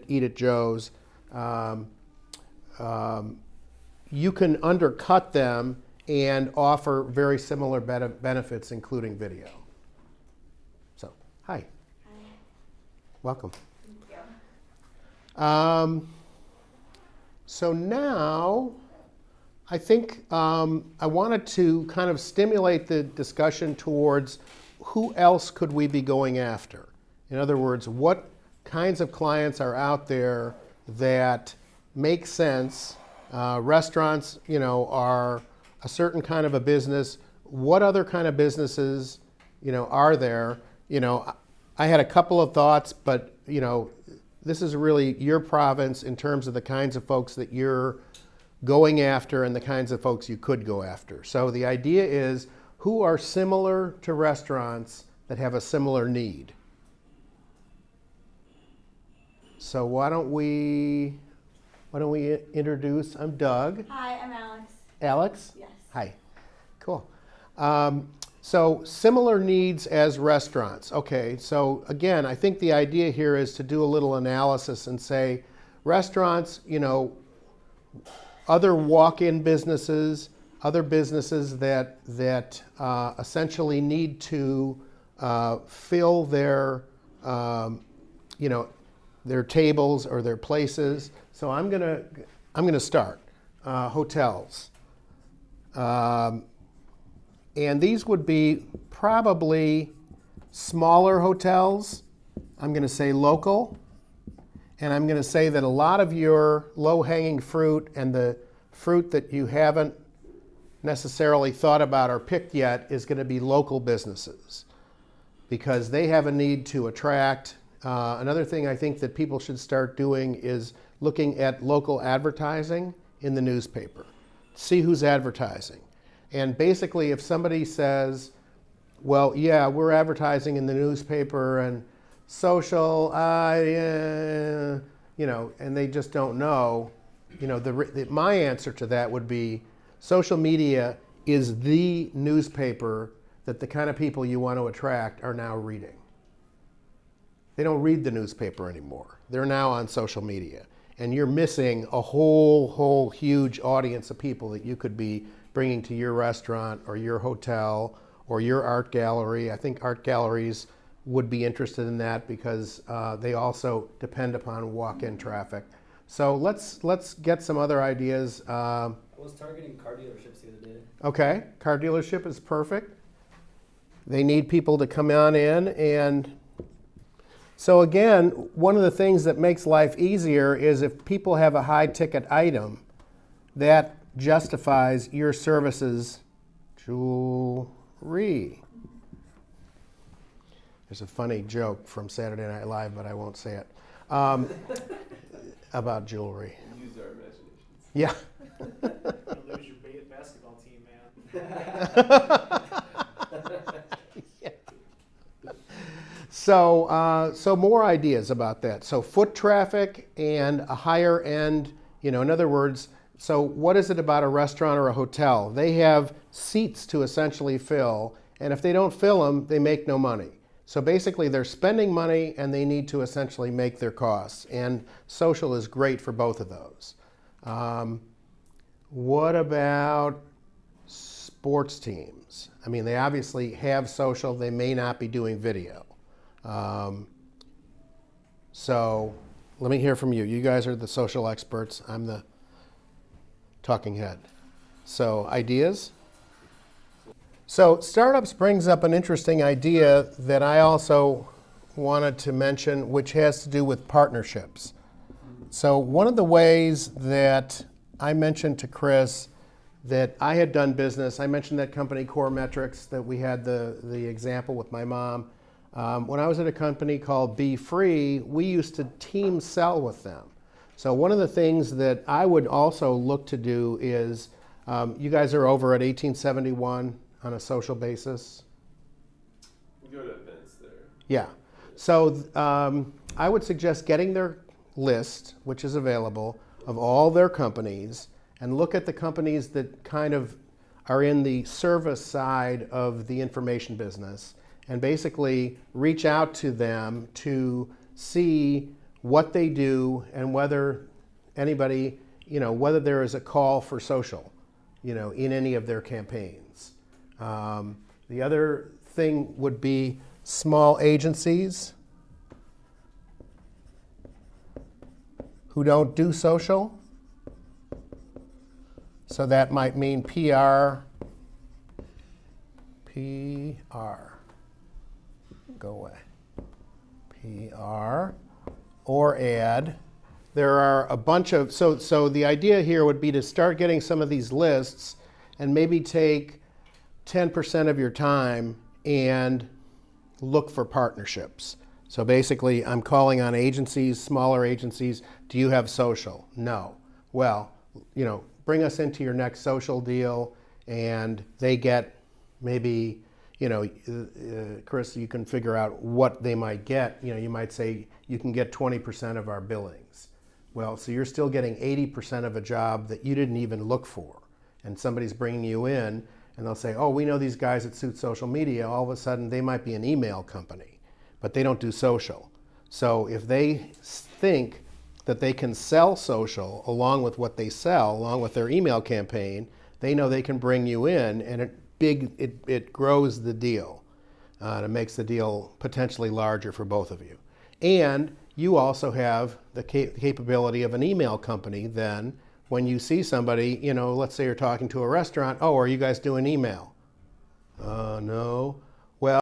eat at Joe's, you can undercut them and offer very similar benefits, including video. So, hi. Hi. Welcome. Thank you. So now, I think I wanted to kind of stimulate the discussion towards who else could we be going after? In other words, what kinds of clients are out there that make sense? Restaurants, are a certain kind of a business. What other kind of businesses, are there? I had a couple of thoughts, but, this is really your province in terms of the kinds of folks that you're going after and the kinds of folks you could go after. So the idea is, who are similar to restaurants that have a similar need? So why don't we introduce, I'm Doug. Hi, I'm Alex. Alex? Yes. Hi. Cool. So similar needs as restaurants. Okay, so again, I think the idea here is to do a little analysis and say, restaurants, other walk-in businesses, other businesses that essentially need to fill their, their tables or their places. So I'm gonna start hotels, and these would be probably smaller hotels. I'm gonna say local. And I'm going to say that a lot of your low-hanging fruit and the fruit that you haven't necessarily thought about or picked yet is going to be local businesses, because they have a need to attract. Another thing I think that people should start doing is looking at local advertising in the newspaper. See who's advertising. And basically, if somebody says, well, yeah, we're advertising in the newspaper and social, and they just don't know, my answer to that would be social media is the newspaper that the kind of people you want to attract are now reading. They don't read the newspaper anymore. They're now on social media. And you're missing a whole huge audience of people that you could be bringing to your restaurant or your hotel or your art gallery. I think art galleries would be interested in that because they also depend upon walk-in traffic. So let's get some other ideas. I was targeting car dealerships the other day. Okay, car dealership is perfect. They need people to come on in, and so again, one of the things that makes life easier is if people have a high-ticket item that justifies your services. Jewelry. There's a funny joke from Saturday Night Live, but I won't say it, about jewelry. Use our imaginations. Yeah. You'll lose your basketball team, man. Yeah. So more ideas about that. So foot traffic and a higher end, in other words, so what is it about a restaurant or a hotel? They have seats to essentially fill, and if they don't fill them, they make no money. So basically, they're spending money and they need to essentially make their costs. And social is great for both of those. What about sports teams? I mean, they obviously have social. They may not be doing video. So let me hear from you. You guys are the social experts. I'm the talking head. So ideas? So startups brings up an interesting idea that I also wanted to mention, which has to do with partnerships. So one of the ways that I mentioned to Chris that I had done business, I mentioned that company Core Metrics that we had the example with my mom. When I was at a company called Be Free, we used to team sell with them. So one of the things that I would also look to do is, you guys are over at 1871 on a social basis? We go to events there. Yeah. So I would suggest getting their list, which is available, of all their companies, and look at the companies that kind of are in the service side of the information business, and basically reach out to them to see what they do and whether anybody, whether there is a call for social, in any of their campaigns. The other thing would be small agencies who don't do social. So that might mean PR. Go away. PR or ad. There are a bunch of, so the idea here would be to start getting some of these lists and maybe take 10% of your time and look for partnerships. So basically, I'm calling on agencies, smaller agencies. Do you have social? No. Well, bring us into your next social deal, and they get maybe, Chris, you can figure out what they might get. You might say you can get 20% of our billings. Well, so you're still getting 80% of a job that you didn't even look for, and somebody's bringing you in, and they'll say, oh, we know these guys at Suit Social Media. All of a sudden, they might be an email company, but they don't do social. So if they think that they can sell social along with what they sell, along with their email campaign, they know they can bring you in, and it grows the deal. It makes the deal potentially larger for both of you. And you also have the capability of an email company then. When you see somebody, let's say you're talking to a restaurant, oh, are you guys doing email? No.